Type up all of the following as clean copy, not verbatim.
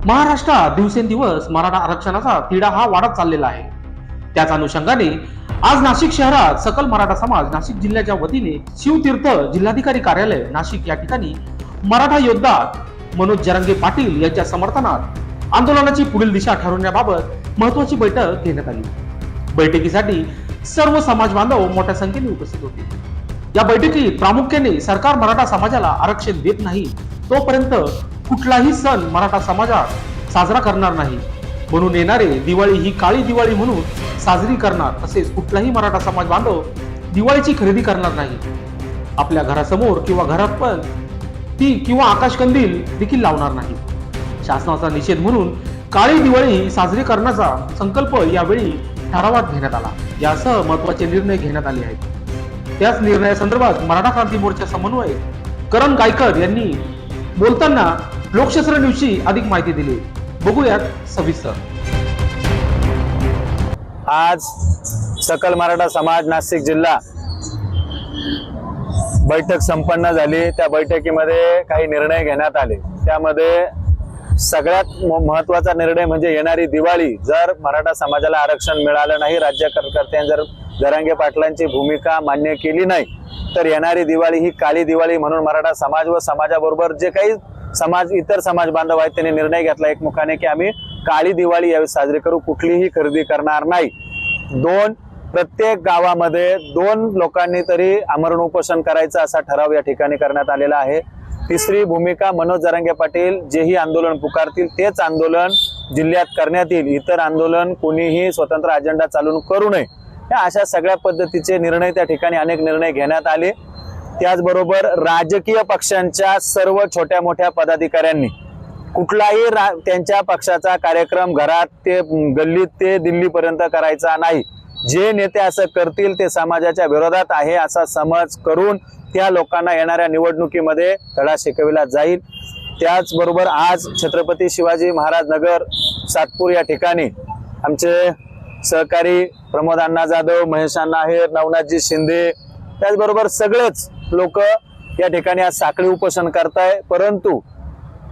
महाराष्ट्रात दिवसेंदिवस मराठा आरक्षणाचा तिढा हा वाढत चाललेला आहे। त्याच अनुषंगाने आज नाशिक शहरात सकल मराठा समाज नाशिक जिल्ह्याच्या वतीने शिवतीर्थ जिल्हाधिकारी कार्यालय नाशिक या ठिकाणी मराठा योद्धा मनोज जरांगे पाटील यांच्या समर्थनात आंदोलनाची पुढील दिशा ठरवण्याबाबत महत्त्वाची बैठक घेण्यात आली। बैठकीसाठी सर्व समाज बांधव मोठ्या संख्येने उपस्थित होते। या बैठकीत प्रामुख्याने सरकार मराठा समाजाला आरक्षण देत नाही तोपर्यंत कुठलाही सण मराठा समाजात साजरा करणार नाही, म्हणून येणारे दिवाळी ही काळी दिवाळी म्हणून साजरी करणार, तसेच कुठलाही मराठा समाज बांधव दिवाळीची खरेदी करणार नाही। आपल्या घरासमोर किंवा घरात पण ती किंवा आकाशकंदील देखील लावणार नाही। शासनाचा निषेध म्हणून काळी दिवाळी साजरी करण्याचा संकल्प यावेळी ठरावात घेण्यात आला। यासह महत्त्वाचे निर्णय घेण्यात आले आहेत। त्याच निर्णयासंदर्भात मराठा क्रांती मोर्चा समन्वयक करण गायकर यांनी बोलताना लोकशास्त्र न्यूजची अधिक माहिती दिली। बघूयात सविस्तर। आज सकल मराठा समाज नाशिक जिल्हा बैठक संपन्न झाली। त्या बैठकीमध्ये काही निर्णय घेण्यात आले। त्यामध्ये सगळ्यात महत्त्वाचा निर्णय म्हणजे येणारी दिवाळी जर मराठा समाजाला आरक्षण मिळालं नाही, राज्यकर्त्यांनी जर जरांगे पाटलांची भूमिका मान्य केली नाही, तर येणारी दिवाळी ही काळी दिवाळी म्हणून मराठा समाज व समाजाबरोबर जे काही इतर समाज बांधव आहेत त्यांनी निर्णय घेतला एकमुखाने की आम्ही काळी दिवाळी यावेळी साजरी करू, कुठलीही खरेदी करणार नाही। प्रत्येक गावामध्ये 2 लोकांनी तरी आमरण उपोषण करायचं असा ठराव या ठिकाणी करण्यात आलेला आहे। तिसरी भूमिका मनोज जरांगे पाटील जेही आंदोलन पुकारतील तेच आंदोलन जिल्ह्यात करण्यात येईल, इतर आंदोलन कोणीही स्वतंत्र अजेंडा चालून करू नये, या अशा सगळ्या पद्धतीचे निर्णय त्या ठिकाणी अनेक निर्णय घेण्यात आले। त्याचबरोबर राजकीय पक्षांच्या सर्व छोट्या मोठ्या पदाधिकाऱ्यांनी कुठलाही त्यांच्या पक्षाचा कार्यक्रम घरात ते गल्लीत ते दिल्लीपर्यंत करायचा नाही। जे नेते असं करतील ते समाजाच्या विरोधात आहे असा समज करून त्या लोकांना येणाऱ्या निवडणुकीमध्ये धडा शिकविला जाईल। त्याचबरोबर आज छत्रपती शिवाजी महाराज नगर सातपूर या ठिकाणी आमचे सहकारी प्रमोद अण्णा जाधव, महेश अण्णा आहेर, नवनाथजी शिंदे, त्याचबरोबर सगळेच लोक या ठिकाणी आज साखळी उपोषण करताय। परंतु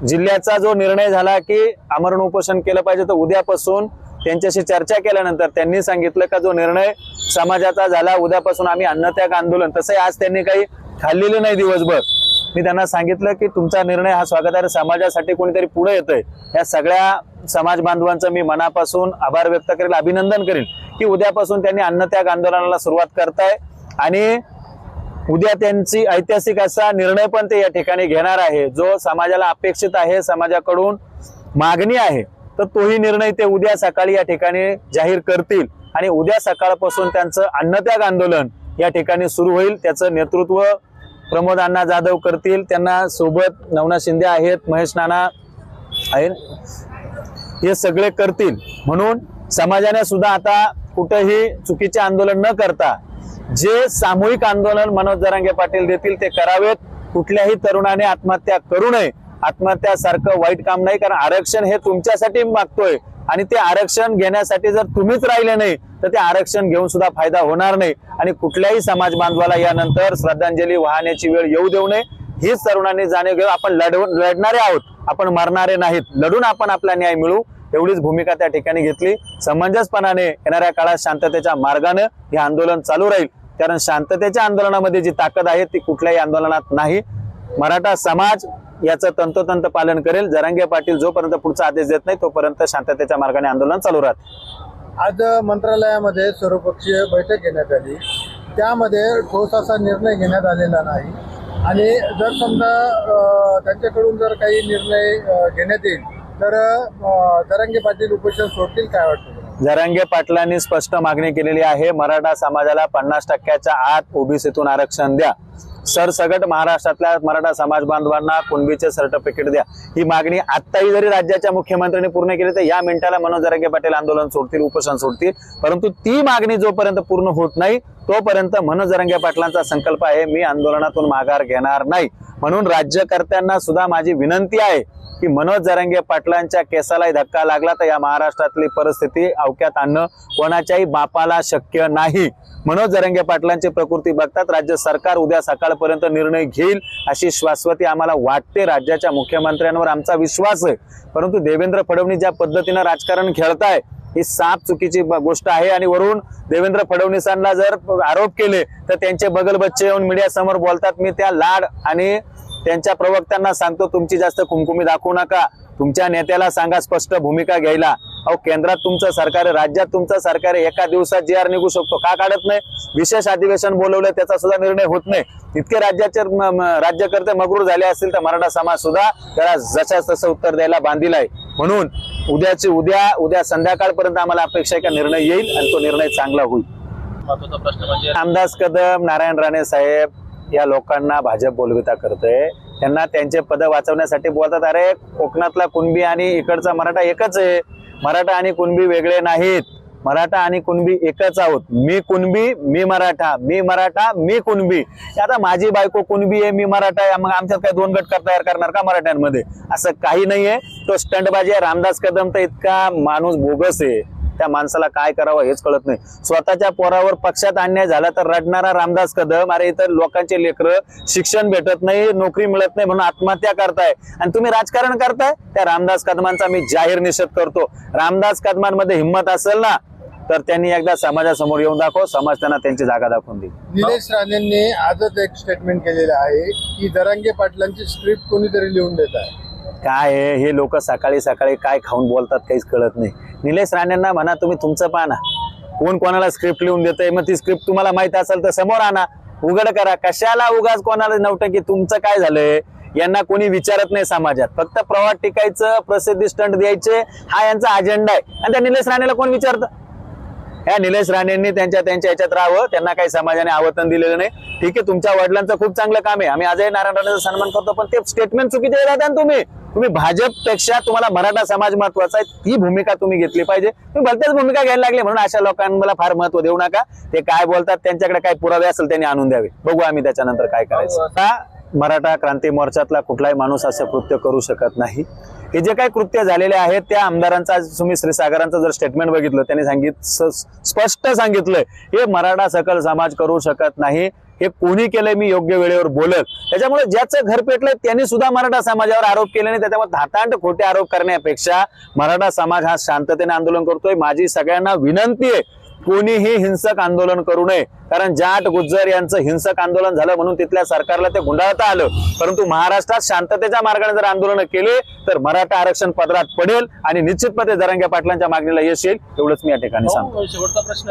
जिल्ह्याचा जो निर्णय झाला की आमरण उपोषण केलं पाहिजे, तर उद्यापासून त्यांच्याशी चर्चा केल्यानंतर त्यांनी सांगितलं का जो निर्णय समाजाचा झाला उद्यापासून आम्ही अन्नत्याग आंदोलन, तसंही आज त्यांनी काही खाल्लेलं नाही दिवसभर। मी त्यांना सांगितलं की तुमचा निर्णय हा स्वागतार्ह, समाजासाठी कोणीतरी पुढे येतंय, या सगळ्या समाज बांधवांचं मी मनापासून आभार व्यक्त करेल, अभिनंदन करेल की उद्यापासून त्यांनी अन्नत्याग आंदोलनाला सुरुवात करताय आणि उद्या त्यांची ऐतिहासिक असा निर्णय पण ते या ठिकाणी घेणार आहे, जो समाजाला अपेक्षित आहे, समाजाकडून मागणी आहे, तर तोही निर्णय ते उद्या सकाळी या ठिकाणी जाहीर करतील आणि उद्या सकाळपासून त्यांचं अन्नत्याग आंदोलन या ठिकाणी सुरू होईल। त्याचं नेतृत्व प्रमोद अण्णा जाधव करतील, त्यांना सोबत नवनाथ शिंदे आहेत, महेश नाना आहेत, हे सगळे करतील। म्हणून समाजाने सुद्धा आता कुठेही चुकीचे आंदोलन न करता जे सामूहिक आंदोलन मनोज जरांगे पाटील देतील ते करावेत। कुठल्याही तरुणाने आत्महत्या करू नये, आत्महत्यासारखं वाईट काम नाही, कारण आरक्षण हे तुमच्यासाठी मागतोय आणि ते आरक्षण घेण्यासाठी जर तुम्हीच राहिले नाही तर ते आरक्षण घेऊन सुद्धा फायदा होणार नाही आणि कुठल्याही समाज बांधवाला यानंतर श्रद्धांजली वाहण्याची वेळ येऊ देऊ नये, हीच तरुणांनी जाणीव घेऊ। आपण लढणारे आहोत, आपण मरणारे नाहीत, लढून आपण आपला न्याय मिळवू, एवढीच भूमिका त्या ठिकाणी घेतली। समंजसपणाने येणाऱ्या काळात शांततेच्या मार्गाने हे आंदोलन चालू राहील, कारण शांततेच्या आंदोलनामध्ये जी ताकद आहे ती कुठल्याही आंदोलनात नाही। मराठा समाज याचं तंतोतंत पालन करेल। जरांगे पाटील जोपर्यंत पुढचा आदेश देत नाही तोपर्यंत शांततेच्या मार्गाने आंदोलन चालू राहते। आज मंत्रालयामध्ये सर्वपक्षीय बैठक घेण्यात आली, त्यामध्ये ठोस असा निर्णय घेण्यात आलेला नाही आणि जर समजा त्यांच्याकडून जर काही निर्णय घेण्यात येईल तर जरांगे पाटील उपोषण सोडतील, काय वाटतं? जरांगे पाटलांनी स्पष्ट मागणी केलेली आहे, मराठा समाजाला 50% आत ओबीसीतून आरक्षण द्या, सरसगट महाराष्ट्रातल्या मराठा समाज बांधवांना कुणबीचे सर्टिफिकेट द्या। ही मागणी आत्ताही जरी राज्याच्या मुख्यमंत्र्यांनी पूर्ण केली तर या मिनिटाला मनोज जरांगे पाटील आंदोलन सोडतील, उपोषण सोडतील। परंतु ती मागणी जोपर्यंत पूर्ण होत नाही तोपर्यंत मनोज जरांगे पाटलांचा संकल्प आहे मी आंदोलनातून माघार घेणार नाही। म्हणून राज्यकर्त्यांना सुद्धा माझी विनंती आहे की मनोज जरांगे पाटलांच्या केसालाही धक्का लागला तर या महाराष्ट्रातली परिस्थिती अवक्यात आणणं कोणाच्याही बापाला शक्य नाही. मनोज जरांगे पाटलांची प्रकृती बघतात राज्य सरकार उद्या सकाळपर्यंत निर्णय घेईल अशी शाश्वती आम्हाला वाटते. राज्याच्या मुख्यमंत्र्यांवर आमचा विश्वास आहे, परंतु देवेंद्र फडणवीस ज्या पद्धतीनं राजकारण खेळताय ही साफ चुकीची गोष्ट आहे. आणि वरून देवेंद्र फडणवीसांना जर आरोप केले तर त्यांचे बगल बच्चे येऊन मीडिया समोर बोलतात. मी त्या लाड आणि त्यांच्या प्रवक्त्यांना सांगतो, तुमची जास्त कुमकुमी दाखवू नका. तुमच्या नेत्याला सांगा स्पष्ट भूमिका घ्यायला. अहो, केंद्रात तुमचं सरकार आहे, राज्यात तुमचं सरकार आहे, एका दिवसात जी आर निघू शकतो, का काढत नाही? विशेष अधिवेशन बोलवलं त्याचा सुद्धा निर्णय होत नाही. इतके राज्याचे राज्यकर्ते मग्रूर झाले असतील तर मराठा समाज सुद्धा त्याला जशा तसं उत्तर द्यायला बांधील आहे. म्हणून उद्या संध्याकाळपर्यंत आम्हाला अपेक्षा आहे का निर्णय येईल आणि तो निर्णय चांगला होईल. महत्वाचा प्रश्न म्हणजे रामदास कदम, नारायण राणे साहेब या लोकांना भाजप बोलविता करते. त्यांना त्यांचे पद वाचवण्यासाठी बोलतात. अरे, कोकणातला कुणबी आणि इकडचा मराठा एकच आहे. मराठा आणि कुणबी वेगळे नाहीत. मराठा आणि कुणबी एकच आहोत. मी कुणबी, मी मराठा, मी मराठा, मी कुणबी. आता माझी बायको कुणबी आहे, मी मराठा आहे, मग आमच्यात काय दोन गट तयार करणार का मराठ्यांमध्ये? असं काही नाहीये. तो स्टंटबाजी आहे. रामदास कदम तर इतका माणूस बोगस आहे, त्या माणसाला काय करावं हेच कळत नाही. स्वतःच्या पोरावर पक्षात अन्याय झाला तर रडणारा रामदास कदम, अरे इतर लोकांचे लेकरं शिक्षण भेटत नाही, नोकरी मिळत नाही म्हणून आत्महत्या करताय आणि तुम्ही राजकारण करताय. त्या रामदास कदमांचा मी जाहीर निषेध करतो. रामदास कदमांमध्ये हिंमत असेल ना तर त्यांनी एकदा समाजासमोर येऊन दाखव, समाज त्यांना त्यांची जागा दाखवून देईल. निलेश राणेंनी आजच एक स्टेटमेंट केलेलं आहे की जरांगे पाटलांची स्क्रिप्ट कोणीतरी लिहून देत आहे. काय आहे हे लोक सकाळी सकाळी काय खाऊन बोलतात काहीच कळत नाही. निलेश राणेंना म्हणा तुम्ही तुमचं पाहा ना, कोण कोणाला स्क्रिप्ट लिहून देतंय, मग ती स्क्रिप्ट तुम्हाला माहित असेल तर समोर आणा, उघड करा. कशाला उगाच कोणाला नव्हतं की तुमचं काय झालंय यांना कोणी विचारत नाही समाजात. फक्त प्रवाद टिकायचं, प्रसिद्धी स्टंट द्यायचे हा यांचा अजेंडा आहे. आणि त्या निलेश राणेला कोण विचारतं? ह्या निलेश राणेंनी त्यांच्या याच्यात राहावं. त्यांना काही समाजाने आवतन दिलेलं नाही. ठीक आहे, तुमच्या वडिलांचं खूप चांगलं काम आहे, आम्ही आजही नारायण राणेचा सन्मान करतो, पण ते स्टेटमेंट चुकीचे देतात ना तुम्ही भाजपपेक्षा तुम्हाला मराठा समाज महत्वाचा आहे, ती भूमिका तुम्ही घेतली पाहिजे. तुम्ही भलत्याच भूमिका घ्यायला लागले म्हणून अशा लोकांना फार महत्व देऊ नका. ते काय बोलतात त्यांच्याकडे काय पुरावे असेल त्यांनी आणून द्यावे, बघू आम्ही त्याच्यानंतर काय करायचं. मराठा क्रांती मोर्चातला कुठलाही माणूस असं कृत्य करू शकत नाही. हे जे काही कृत्य झालेले आहेत त्या आमदारांचा, तुम्ही श्रीसागरांचं जर स्टेटमेंट बघितलं, त्यांनी स्पष्ट सांगितलंय हे मराठा सकल समाज करू शकत नाही. हे कोणी केलंय मी योग्य वेळेवर बोलत. त्याच्यामुळे ज्याचं घर पेटलंय त्यांनी सुद्धा मराठा समाजावर आरोप केले नाही. त्याच्यामुळे धातांड खोटे आरोप करण्यापेक्षा मराठा समाज हा शांततेने आंदोलन करतोय. माझी सगळ्यांना विनंती आहे, कोणीही हिंसक आंदोलन करू नये. कारण जाट गुज्जर यांचं हिंसक आंदोलन झालं म्हणून तिथल्या सरकारला ते गुंडाळता आलं. परंतु महाराष्ट्रात शांततेच्या मार्गाने जर आंदोलन केले तर मराठा आरक्षण पदरात पडेल आणि निश्चितपणे जरांगे पाटलांच्या मागणीला यश येईल, एवढंच मी या ठिकाणी सांगतो. शेवटचा प्रश्न,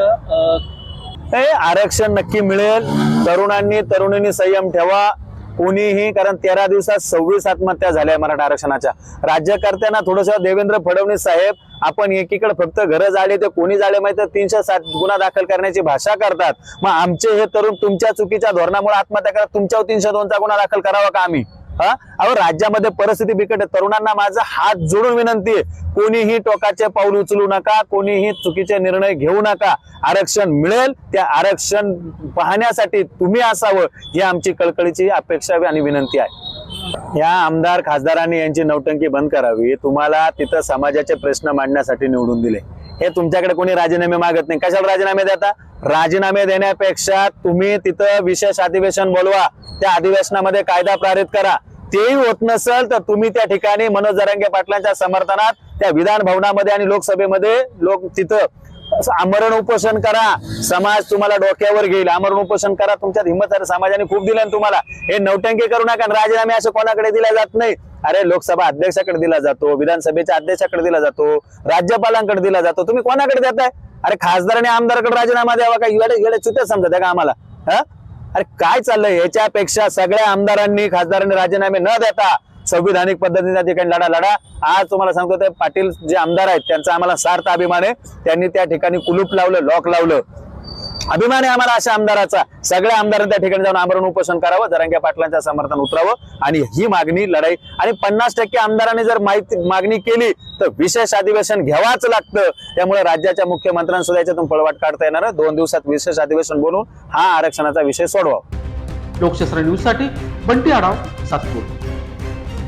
हे आरक्षण नक्की मिळेल. तरुणींनी संयम ठेवा. कोणीही, कारण 13 दिवसात 26 आत्महत्या झाल्या मराठा आरक्षणाच्या. राज्यकर्त्यांना थोडंसं देवेंद्र फडणवीस साहेब, आपण एकीकडे फक्त घरं जाळे ते कोणी जाळे माहिती 307 गुन्हा दाखल करण्याची भाषा करतात. मग आमचे हे तरुण तुमच्या चुकीच्या धोरणामुळे आत्महत्या करतात, तुमच्यावर 302चा गुन्हा दाखल करावा का आम्ही? अहो, राज्यामध्ये परिस्थिती बिकट आहे. तरुणांना माझा हात जोडून विनंती आहे, कोणीही टोकाचे पाऊल उचलू नका, कोणीही चुकीचे निर्णय घेऊ नका. आरक्षण मिळेल, त्या आरक्षण पाहण्यासाठी तुम्ही असावं ही आमची कळकळीची अपेक्षा आणि विनंती आहे. या आमदार खासदारांनी यांची नौटंकी बंद करावी. तुम्हाला तिथं समाजाचे प्रश्न मांडण्यासाठी निवडून दिले. हे तुमच्याकडे कोणी राजीनामे मागत नाही. कशाला राजीनामे देता? राजीनामे देण्यापेक्षा तुम्ही तिथं विशेष अधिवेशन बोलवा, त्या अधिवेशनामध्ये कायदा पारित करा. तेही होत नसेल तर तुम्ही त्या ठिकाणी मनोज जरांगे पाटलांच्या समर्थनात त्या विधान भवनामध्ये आणि लोकसभेमध्ये तिथं आमरण उपोषण करा. समाज तुम्हाला डोक्यावर घेईल. आमरण उपोषण करा. तुमच्यात हिंमत आहे, समाजाने खूप दिलं ना तुम्हाला. हे नौटंकी करू नका. राजीनामे असं कोणाकडे दिला जात नाही. अरे, लोकसभा अध्यक्षाकडे दिला जातो, विधानसभेच्या अध्यक्षाकडे दिला जातो, राज्यपालांकडे दिला जातो. तुम्ही कोणाकडे देताय? अरे, खासदार आणि आमदाराकडे राजीनामा द्यावा का? येडे चुत्या समजत आहे का आम्हाला? अरे, काय चाललंय? याच्यापेक्षा सगळ्या आमदारांनी खासदारांनी राजीनामे न देता संविधानिक पद्धतीने त्या ठिकाणी लढा. आज तुम्हाला सांगतो ते पाटील जे आमदार आहेत त्यांचा आम्हाला सार्थ अभिमान आहे. त्यांनी त्या ठिकाणी कुलूप लावलं, लॉक लावलं. अभिमान आहे आम्हाला अशा आमदाराचा. सगळ्या आमदारांनी त्या ठिकाणी जाऊन आमरण उपोषण करावं, जरांगे पाटलांच्या समर्थन उतरावं आणि ही मागणी लढाई. आणि 50% आमदारांनी जर मागणी केली तर विशेष अधिवेशन घ्यावाच लागतं. त्यामुळे राज्याच्या मुख्यमंत्र्यांसुद्धा याच्यातून पळवाट काढता येणार. 2 दिवसात विशेष अधिवेशन बोलून हा आरक्षणाचा विषय सोडवा. लोकशास्त्र न्यूज साठी बंटी आढाव, सातपूर.